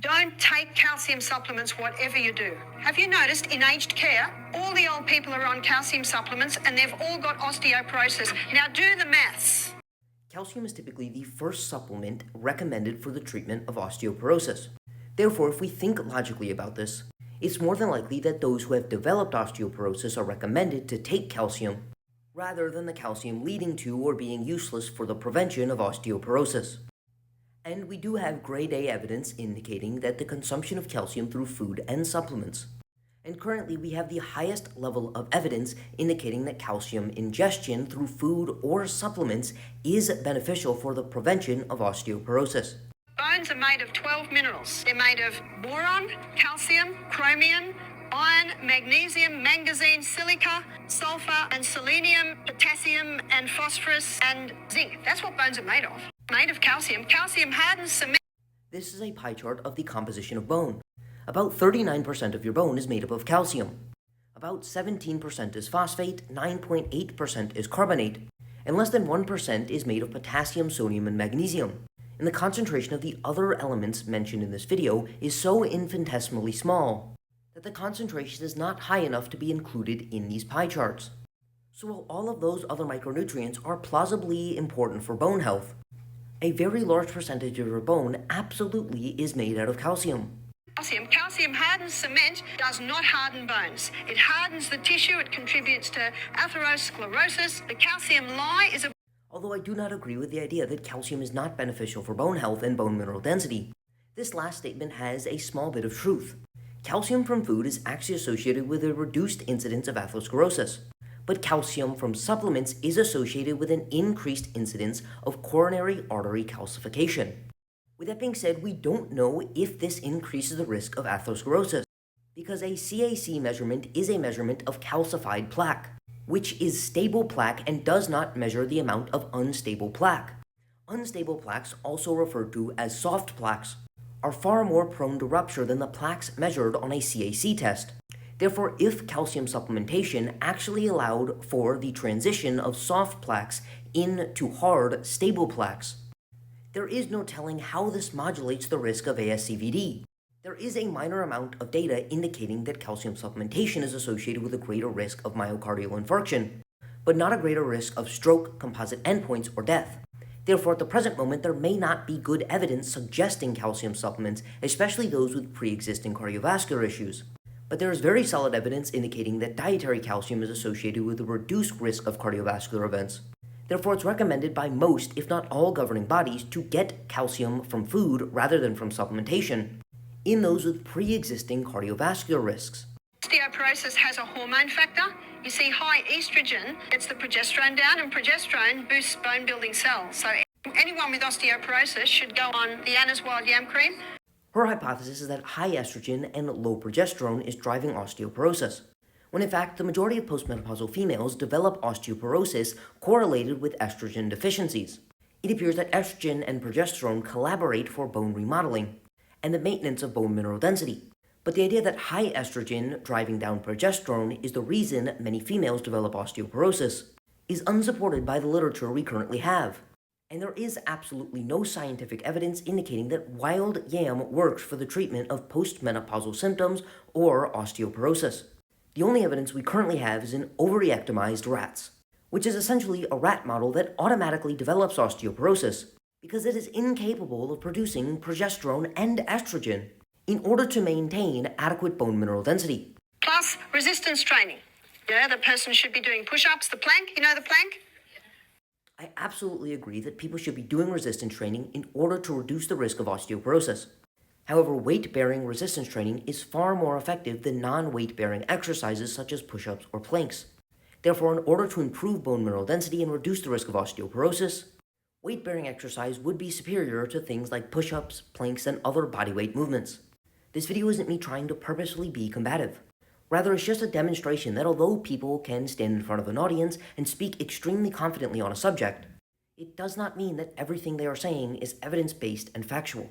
Don't take calcium supplements whatever you do. Have you noticed in aged care, all the old people are on calcium supplements and they've all got osteoporosis. Now do the maths. Calcium is typically the first supplement recommended for the treatment of osteoporosis. Therefore, if we think logically about this, it's more than likely that those who have developed osteoporosis are recommended to take calcium, rather than the calcium leading to or being useless for the prevention of osteoporosis. And we do have grade A evidence indicating that the consumption of calcium through food and supplements. And currently we have the highest level of evidence indicating that calcium ingestion through food or supplements is beneficial for the prevention of osteoporosis. Bones are made of 12 minerals. They're made of boron, calcium, chromium, iron, magnesium, mangazine, silica, sulfur, and selenium, potassium, and phosphorus, and zinc. That's what bones are made of. Made of calcium. Calcium hardens cement. This is a pie chart of the composition of bone. About 39% of your bone is made up of calcium. About 17% is phosphate, 9.8% is carbonate, and less than 1% is made of potassium, sodium, and magnesium. And the concentration of the other elements mentioned in this video is so infinitesimally small that the concentration is not high enough to be included in these pie charts. So while all of those other micronutrients are plausibly important for bone health, a very large percentage of your bone absolutely is made out of calcium. Calcium hardens cement, does not harden bones. It hardens the tissue, it contributes to atherosclerosis. The calcium lie is a... Although I do not agree with the idea that calcium is not beneficial for bone health and bone mineral density, this last statement has a small bit of truth. Calcium from food is actually associated with a reduced incidence of atherosclerosis, but calcium from supplements is associated with an increased incidence of coronary artery calcification. With that being said, we don't know if this increases the risk of atherosclerosis, because a CAC measurement is a measurement of calcified plaque, which is stable plaque and does not measure the amount of unstable plaque. Unstable plaques, also referred to as soft plaques, are far more prone to rupture than the plaques measured on a CAC test. Therefore, if calcium supplementation actually allowed for the transition of soft plaques into hard, stable plaques, there is no telling how this modulates the risk of ASCVD. There is a minor amount of data indicating that calcium supplementation is associated with a greater risk of myocardial infarction, but not a greater risk of stroke, composite endpoints, or death. Therefore, at the present moment, there may not be good evidence suggesting calcium supplements, especially those with pre-existing cardiovascular issues. But there is very solid evidence indicating that dietary calcium is associated with a reduced risk of cardiovascular events. Therefore, it's recommended by most, if not all, governing bodies to get calcium from food rather than from supplementation in those with pre-existing cardiovascular risks. Osteoporosis has a hormone factor. You see, high estrogen gets the progesterone down, and progesterone boosts bone-building cells. So anyone with osteoporosis should go on the Anna's Wild Yam Cream. Her hypothesis is that high estrogen and low progesterone is driving osteoporosis, when in fact the majority of postmenopausal females develop osteoporosis correlated with estrogen deficiencies. It appears that estrogen and progesterone collaborate for bone remodeling and the maintenance of bone mineral density. But the idea that high estrogen driving down progesterone is the reason many females develop osteoporosis is unsupported by the literature we currently have. And there is absolutely no scientific evidence indicating that wild yam works for the treatment of postmenopausal symptoms or osteoporosis. The only evidence we currently have is in overrectomized rats, which is essentially a rat model that automatically develops osteoporosis because it is incapable of producing progesterone and estrogen in order to maintain adequate bone mineral density. Plus resistance training. Yeah, the person should be doing push-ups, the plank. You know the plank? I absolutely agree that people should be doing resistance training in order to reduce the risk of osteoporosis. However, weight-bearing resistance training is far more effective than non-weight-bearing exercises such as push-ups or planks. Therefore, in order to improve bone mineral density and reduce the risk of osteoporosis, weight-bearing exercise would be superior to things like push-ups, planks, and other bodyweight movements. This video isn't me trying to purposefully be combative. Rather, it's just a demonstration that although people can stand in front of an audience and speak extremely confidently on a subject, it does not mean that everything they are saying is evidence-based and factual.